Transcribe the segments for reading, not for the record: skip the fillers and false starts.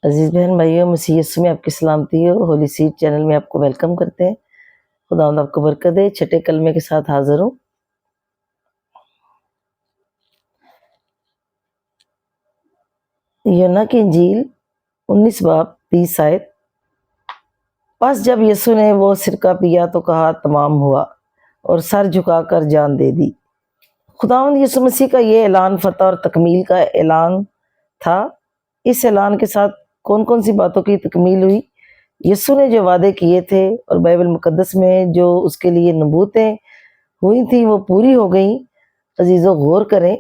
عزیز بہن بھائیوں، مسیح یسوع میں آپ کی سلامتی ہو۔ ہولی سیڈ چینل میں آپ کو ویلکم کرتے ہیں۔ خداوند آپ کو برکت دے۔ چھٹے کلمے کے ساتھ حاضر ہوں۔ یونا کی انجیل 19 باب 30 آیت۔ پس جب یسوع نے وہ سرکہ پیا تو کہا تمام ہوا، اور سر جھکا کر جان دے دی۔ خداوند یسوع مسیح کا یہ اعلان فتح اور تکمیل کا اعلان تھا۔ اس اعلان کے ساتھ کون کون سی باتوں کی تکمیل ہوئی؟ یسوع نے جو وعدے کیے تھے اور بائبل مقدس میں جو اس کے لیے نبوتیں ہوئی تھیں وہ پوری ہو گئیں۔ عزیزو غور کریں،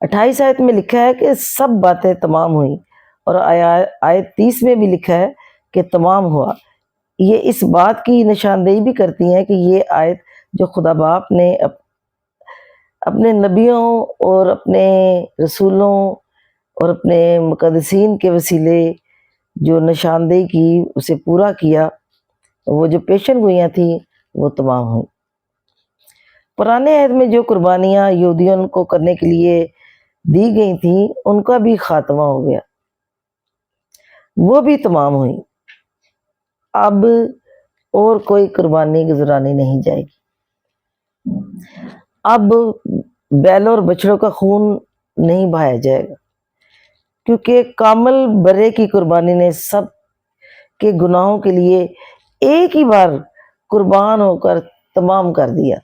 28 آیت میں لکھا ہے کہ سب باتیں تمام ہوئیں، اور آیت 30 میں بھی لکھا ہے کہ تمام ہوا۔ یہ اس بات کی نشاندہی بھی کرتی ہیں کہ یہ آیت جو خدا باپ نے اپنے نبیوں اور اپنے رسولوں اور اپنے مقدسین کے وسیلے جو نشاندہی کی اسے پورا کیا، وہ جو پیشن گوئیاں تھیں وہ تمام ہوئیں۔ پرانے عہد میں جو قربانیاں یہودیوں کو کرنے کے لیے دی گئی تھیں ان کا بھی خاتمہ ہو گیا، وہ بھی تمام ہوئیں۔ اب اور کوئی قربانی گزرانی نہیں جائے گی۔ اب بیلوں اور بچڑوں کا خون نہیں بہایا جائے گا، کیونکہ کامل برے کی قربانی نے سب کے گناہوں کے لیے ایک ہی بار قربان ہو کر تمام کر دیا۔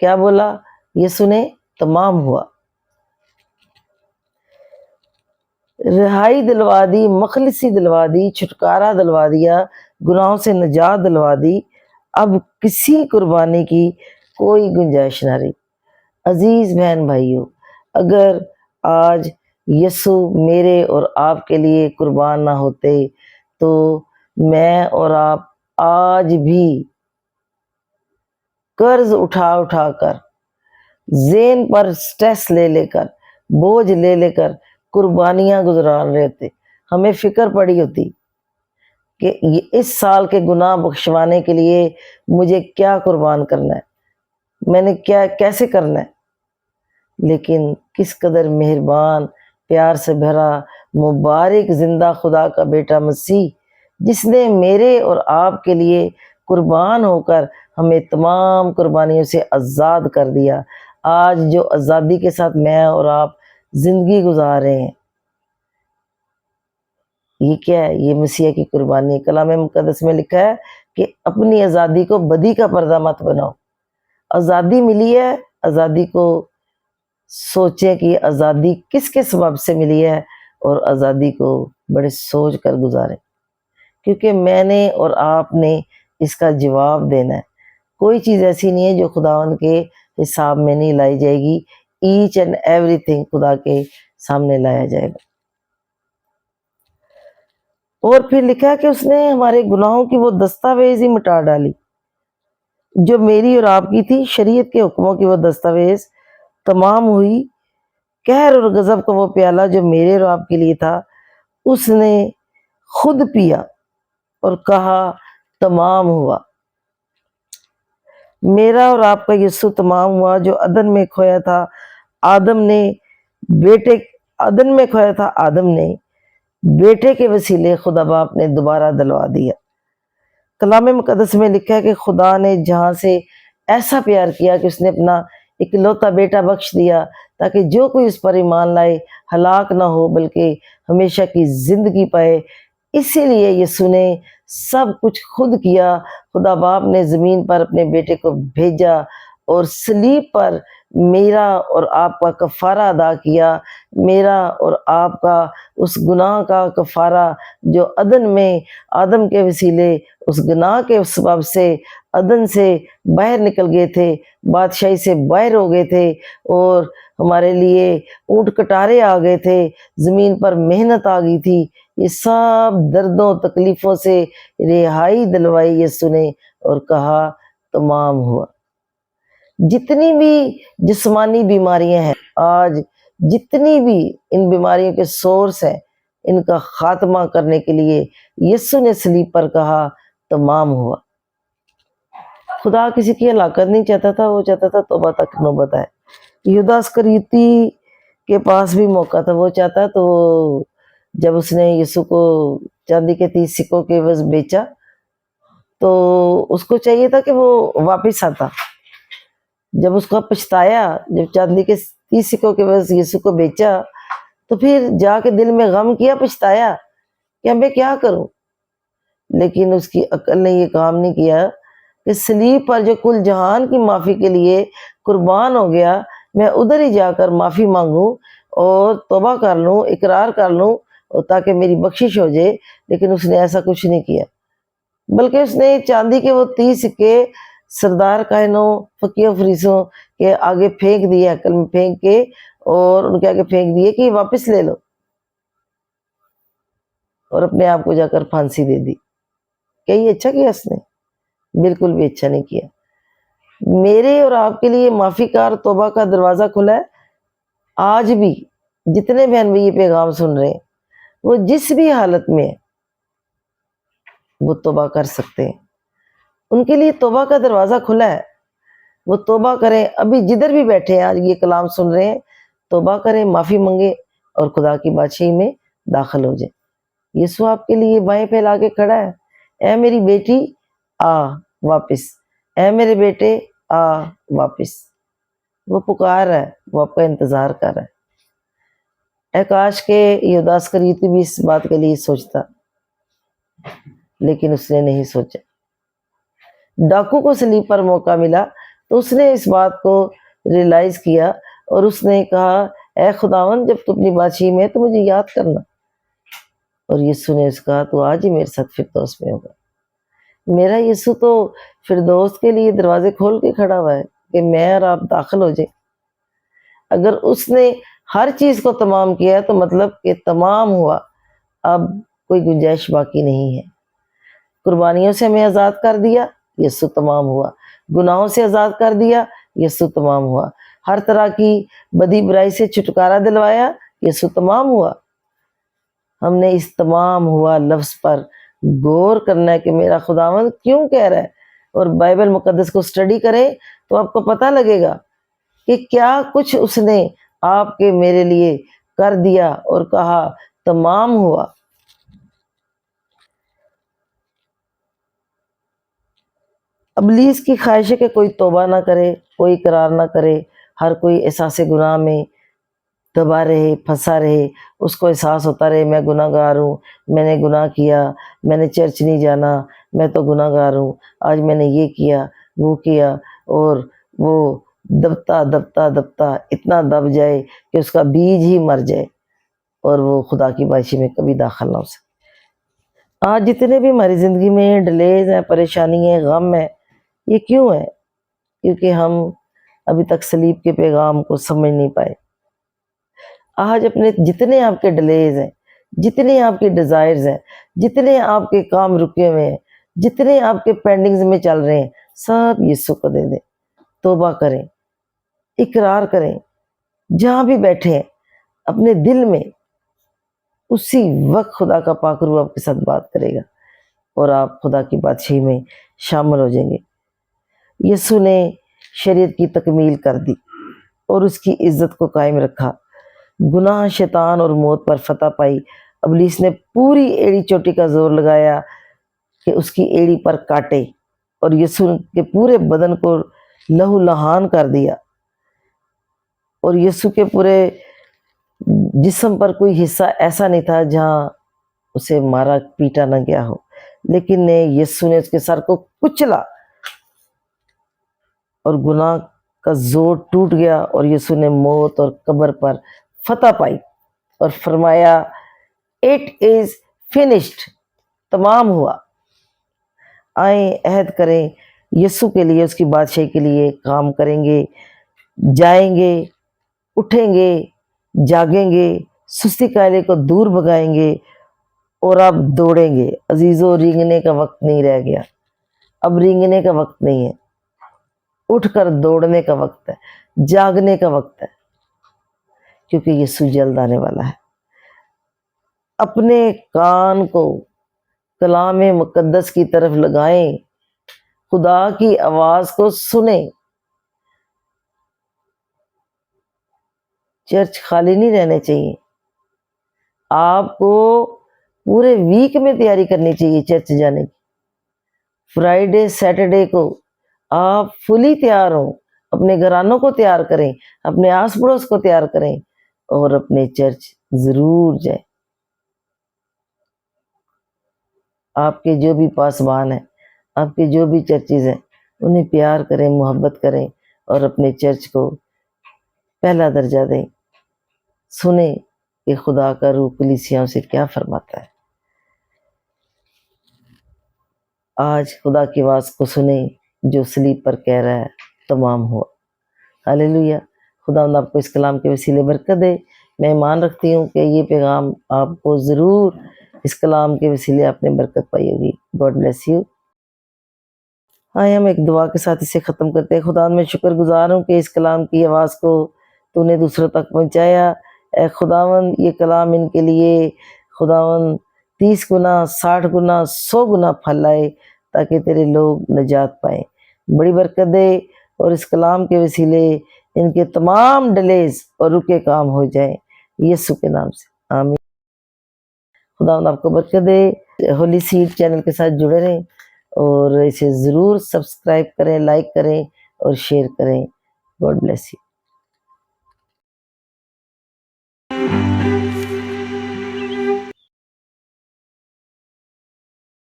کیا بولا یسوع نے؟ تمام ہوا۔ رہائی دلوا دی، مخلصی دلوا دی، چھٹکارا دلوا دیا، گناہوں سے نجات دلوا دی۔ اب کسی قربانی کی کوئی گنجائش نہ رہی۔ عزیز بہن بھائیوں، اگر آج یسوع میرے اور آپ کے لیے قربان نہ ہوتے تو میں اور آپ آج بھی قرض اٹھا اٹھا کر، ذہن پر سٹریس لے لے کر، بوجھ لے لے کر قربانیاں گزران رہے ہوتے۔ ہمیں فکر پڑی ہوتی کہ اس سال کے گناہ بخشوانے کے لیے مجھے کیا قربان کرنا ہے، میں نے کیسے کرنا ہے۔ لیکن کس قدر مہربان، پیار سے بھرا، مبارک زندہ خدا کا بیٹا مسیح، جس نے میرے اور آپ کے لیے قربان ہو کر ہمیں تمام قربانیوں سے آزاد کر دیا۔ آج جو آزادی کے ساتھ میں اور آپ زندگی گزار رہے ہیں، یہ کیا ہے؟ یہ مسیح کی قربانی۔ کلام مقدس میں لکھا ہے کہ اپنی آزادی کو بدی کا پردہ مت بناؤ۔ آزادی ملی ہے، آزادی کو سوچیں کہ آزادی کس کے سبب سے ملی ہے، اور آزادی کو بڑے سوچ کر گزاریں، کیونکہ میں نے اور آپ نے اس کا جواب دینا ہے۔ کوئی چیز ایسی نہیں ہے جو خداوند کے حساب میں نہیں لائی جائے گی۔ ایچ اینڈ ایوری تھنگ خدا کے سامنے لایا جائے گا۔ اور پھر لکھا ہے کہ اس نے ہمارے گناہوں کی وہ دستاویز ہی مٹا ڈالی جو میری اور آپ کی تھی۔ شریعت کے حکموں کی وہ دستاویز تمام ہوئی۔ قہر اور غضب کا وہ پیالہ جو میرے اور آپ کے لیے تھا، اس نے خود پیا اور کہا تمام ہوا۔ میرا اور آپ کا یسوع تمام ہوا، جو عدن میں کھویا تھا آدم نے بیٹے کے وسیلے خدا باپ نے دوبارہ دلوا دیا۔ کلام مقدس میں لکھا ہے کہ خدا نے جہاں سے ایسا پیار کیا کہ اس نے اپنا اکلوتا بیٹا بخش دیا، تاکہ جو کوئی اس پر ایمان لائے ہلاک نہ ہو بلکہ ہمیشہ کی زندگی پائے۔ اسی لیے یسوع نے سب کچھ خود کیا۔ خدا باپ نے زمین پر اپنے بیٹے کو بھیجا اور صلیب پر میرا اور آپ کا کفارہ ادا کیا۔ میرا اور آپ کا اس گناہ کا کفارہ جو عدن میں آدم کے وسیلے اس گناہ کے سبب سے عدن سے باہر نکل گئے تھے، بادشاہی سے باہر ہو گئے تھے، اور ہمارے لیے اونٹ کٹارے آ گئے تھے، زمین پر محنت آ گئی تھی۔ یہ سب دردوں تکلیفوں سے رہائی دلوائی یسوع نے اور کہا تمام ہوا۔ جتنی بھی جسمانی بیماریاں ہیں آج، جتنی بھی ان بیماریوں کے سورس ہیں، ان کا خاتمہ کرنے کے لیے یسوع نے صلیب پر کہا تمام ہوا۔ خدا کسی کی ہلاکت نہیں چاہتا تھا، وہ چاہتا تھا توبہ تک نوبت آئے۔ یہودا اسکریوتی کے پاس بھی موقع تھا، وہ چاہتا تو جب اس نے یسوع کو چاندی کے 30 سکوں کے عوض بیچا تو اس کو چاہیے تھا کہ وہ واپس آتا. جب اس کا پچھتایا، جب چاندی کے 30 سکوں کے عوض یسوع کو بیچا تو پھر جا کے دل میں غم کیا، پچھتایا کہ میں کیا کروں. لیکن اس کی عقل نے یہ کام نہیں کیا کہ صلیب پر جو کل جہان کی معافی کے لیے قربان ہو گیا، میں ادھر ہی جا کر معافی مانگوں اور توبہ کر لوں، اقرار کر لوں تاکہ میری بخشش ہو جائے. لیکن اس نے ایسا کچھ نہیں کیا، بلکہ اس نے چاندی کے وہ 30 سکے سردار کاہنوں، فقیہوں، فریسیوں کے آگے پھینک دیے، عقل میں پھینک کے، اور ان کے آگے پھینک دیے کہ واپس لے لو، اور اپنے آپ کو جا کر پھانسی دے دی. کیا یہ اچھا کیا اس نے؟ بالکل بھی اچھا نہیں کیا. میرے اور آپ کے لیے معافی کا اور توبہ کا دروازہ کھلا ہے. آج بھی جتنے بہن بھائی یہ پیغام سن رہے ہیں، وہ جس بھی حالت میں ہیں، وہ توبہ کر سکتے ہیں. ان کے لیے توبہ کا دروازہ کھلا ہے. وہ توبہ کریں. ابھی جدھر بھی بیٹھے ہیں، آج یہ کلام سن رہے ہیں، توبہ کریں، معافی مانگیں اور خدا کی بادشاہی میں داخل ہو جائیں. یسوع آپ کے لیے بائیں پھیلا کے کھڑا ہے. اے میری بیٹی آ واپس، اے میرے بیٹے آ واپس. وہ پکار رہا ہے، وہ آپ کا انتظار کر رہا ہے. اے کاش کہ یہودا اسکریوطی بھی اس بات کے لیے سوچتا، لیکن اس نے نہیں سوچا. ڈاکو کو صلیب پر موقع ملا تو اس نے اس بات کو ریئلائز کیا اور اس نے کہا اے خداوند، جب تو اپنی بادشاہی میں ہے تو مجھے یاد کرنا. اور یسوع نے اس کہا تو آج ہی میرے ساتھ فردوس میں ہوگا. میرا یسوع تو فردوس کے لیے دروازے کھول کے کھڑا ہوا ہے کہ میں اور آپ داخل ہو جائیں. اگر اس نے ہر چیز کو تمام کیا ہے تو مطلب کہ تمام ہوا، اب کوئی گنجائش باقی نہیں ہے. قربانیوں سے ہمیں آزاد کر دیا، یسوع تمام ہوا. گناہوں سے آزاد کر دیا، یسوع تمام ہوا. ہر طرح کی بدی برائی سے چھٹکارا دلوایا، یسوع تمام ہوا. ہم نے اس تمام ہوا لفظ پر غور کرنا ہے کہ میرا خداوند کیوں کہہ رہا ہے، اور بائبل مقدس کو سٹڈی کریں تو آپ کو پتہ لگے گا کہ کیا کچھ اس نے آپ کے میرے لیے کر دیا اور کہا تمام ہوا. ابلیس کی خواہش ہے کہ کوئی توبہ نہ کرے، کوئی اقرار نہ کرے. ہر کوئی احساس گناہ میں دبا رہے، پھنسا رہے. اس کو احساس ہوتا رہے میں گناہ گار ہوں، میں نے گناہ کیا، میں نے چرچ نہیں جانا، میں تو گناہ گار ہوں، آج میں نے یہ کیا وہ کیا. اور وہ دبتا دبتا دبتا اتنا دب جائے کہ اس کا بیج ہی مر جائے اور وہ خدا کی بادشاہی میں کبھی داخل نہ ہو سکے. آج جتنے بھی ہماری زندگی میں ڈیلیز ہیں، پریشانی ہیں، غم ہے، یہ کیوں ہے؟ کیونکہ ہم ابھی تک صلیب کے پیغام کو سمجھ نہیں پائے. آج اپنے جتنے آپ کے ڈیلیز ہیں، جتنے آپ کے ڈیزائرز ہیں، جتنے آپ کے کام رکے ہوئے ہیں، جتنے آپ کے پینڈنگز میں چل رہے ہیں، سب یسوع کو دے دیں. توبہ کریں، اقرار کریں. جہاں بھی بیٹھے ہیں اپنے دل میں اسی وقت خدا کا پاک روح آپ کے ساتھ بات کرے گا اور آپ خدا کی بادشاہی میں شامل ہو جائیں گے. یسوع نے شریعت کی تکمیل کر دی اور اس کی عزت کو قائم رکھا. گناہ، شیطان اور موت پر فتح پائی. ابلیس نے پوری ایڑی چوٹی کا زور لگایا کہ اس کی ایڑی پر کاٹے، اور یسوع کے پورے بدن کو لہو لہان کر دیا. اور یسوع کے پورے جسم پر کوئی حصہ ایسا نہیں تھا جہاں اسے مارا پیٹا نہ گیا ہو. لیکن یسوع نے اس کے سر کو کچلا اور گناہ کا زور ٹوٹ گیا، اور یسوع نے موت اور قبر پر فتح پائی اور فرمایا اٹ از فنشڈ، تمام ہوا. آئیں عہد کریں یسوع کے لیے، اس کی بادشاہی کے لیے کام کریں گے، جائیں گے، اٹھیں گے، جاگیں گے، سستی کائلے کو دور بھگائیں گے اور اب دوڑیں گے. عزیزو، رینگنے کا وقت نہیں رہ گیا. اب رینگنے کا وقت نہیں ہے، اٹھ کر دوڑنے کا وقت ہے، جاگنے کا وقت ہے، کیونکہ یسوع جلد آنے والا ہے. اپنے کان کو کلام مقدس کی طرف لگائیں، خدا کی آواز کو سنیں. چرچ خالی نہیں رہنے چاہیے. آپ کو پورے ویک میں تیاری کرنی چاہیے چرچ جانے کی. فرائیڈے سیٹرڈے کو آپ فلی تیار ہوں، اپنے گھرانوں کو تیار کریں، اپنے آس پڑوس کو تیار کریں اور اپنے چرچ ضرور جائیں. آپ کے جو بھی پاسبان ہیں، آپ کے جو بھی چرچز ہیں، انہیں پیار کریں، محبت کریں اور اپنے چرچ کو پہلا درجہ دیں. سنیں کہ خدا کا روح کلیسیاؤں سے کیا فرماتا ہے. آج خدا کی آواز کو سنیں جو صلیب پر کہہ رہا ہے تمام ہوا. ہاللیلویہ. خدا آپ کو اس کلام کے وسیلے برکت دے. میں ایمان رکھتی ہوں کہ یہ پیغام آپ کو ضرور اس کلام کے وسیلے آپ نے برکت پائی ہوگی. God bless you. آئے ہم ایک دعا کے ساتھ اسے ختم کرتے ہیں. خدا میں شکر گزار ہوں کہ اس کلام کی آواز کو تو نے دوسروں تک پہنچایا. اے خداوند یہ کلام ان کے لیے خداوند 30 گنا 60 گنا 100 گنا پھل لائے تاکہ تیرے لوگ نجات پائیں. بڑی برکت دے اور اس کلام کے وسیلے ان کے تمام ڈیلیز اور رکے کام ہو جائیں یسوع کے نام سے. آمین. خداوند آپ کو برکت دے. ہولی سیڈ چینل کے ساتھ جڑے رہیں اور اسے ضرور سبسکرائب کریں، لائک کریں اور شیئر کریں. God bless you.